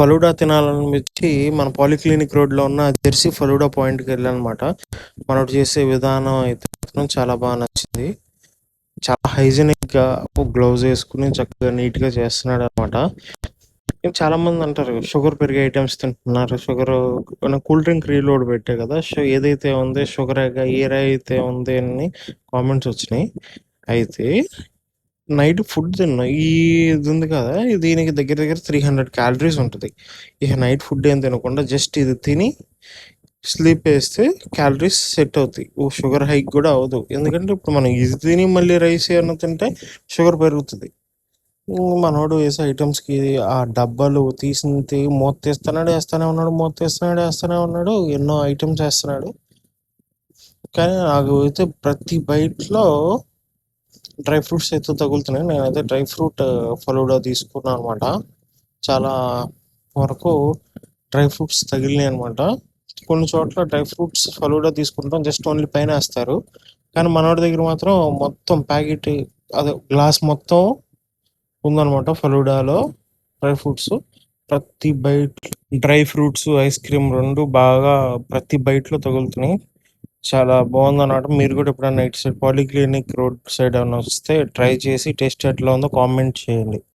ఫలూడా తినాలనిపించి మన పాలిక్లినిక్ రోడ్‌లో ఉన్న జెర్సీ ఫలూడా పాయింట్‌కెళ్ళాననమాట. మనోడు చేసే విధానం అయితే మాత్రం చాలా నచ్చింది. చాలా హైజీనిక్‌గా గ్లౌస్ ఏసుకొని చక్కగా నీట్‌గా చేస్తున్నాడనమాట. చాలామంది అంటారు షుగర్ పెరిగే ఐటెమ్స్ తింటున్నారు. కూల్ డ్రింక్ రీలోడ్ పెట్టా కదా! ఏదైతే ఉంది షుగరేగా ఏదైతే ఉంది అని కామెంట్స్ వచ్చినాయి. అయితే నైట్ ఫుడ్ తిన్నా. ఇది ఉంది కదా! దీనికి దగ్గర దగ్గర 300 క్యాలరీస్ ఉంటది. ఇక నైట్ ఫుడ్ ఏం తినకుండా జస్ట్ ఇది తిని స్లీప్ వేస్తే క్యాలరీస్ సెట్ అవుతాయి. షుగర్ హైక్ కూడా అవ్వదు. ఎందుకంటే ఇప్పుడు మనం ఇది తిని మళ్ళీ రైస్ ఏమన్నా తింటే షుగర్ పెరుగుతది. మనోడు వేసే ఐటమ్స్‌కి ఆ డబ్బాలు తీసింది మూత తీస్తున్నాడు, ఏస్తానే ఉన్నాడు, మూత తీస్తున్నాడు, ఏస్తానే ఉన్నాడు. ఎన్నో ఐటమ్స్ ఏస్తున్నాడు. కానీ నాకు అయితే ప్రతి బైట్‌లో డ్రై ఫ్రూట్స్ అయితే తగులుతున్నాయి. నేనైతే డ్రై ఫ్రూట్ ఫలూడా తీసుకున్నాను అనమాట. చాలా వరకు డ్రై ఫ్రూట్స్ తగిలినాయి అనమాట. కొన్ని చోట్ల డ్రై ఫ్రూట్స్ ఫలూడా తీసుకుంటాం జస్ట్ ఓన్లీ పైన వేస్తారు. కానీ మనోడి దగ్గర మాత్రం మొత్తం ప్యాకెట్ అదే గ్లాస్ మొత్తం ఉందనమాట ఫలూడాలో డ్రై ఫ్రూట్స్. ప్రతి bite dry fruits, ice cream 2 బాగా ప్రతి బైట్‌లో తగులుతున్నాయి. చాలా బాగుందన్నమాట. మీరు కూడా ఎప్పుడైనా ఇటు సైడ్ పాలిక్లినిక్ రోడ్ సైడ్ ఏమన్నా వస్తే ట్రై చేసి టేస్ట్ ఎట్లా ఉందో కామెంట్ చేయండి.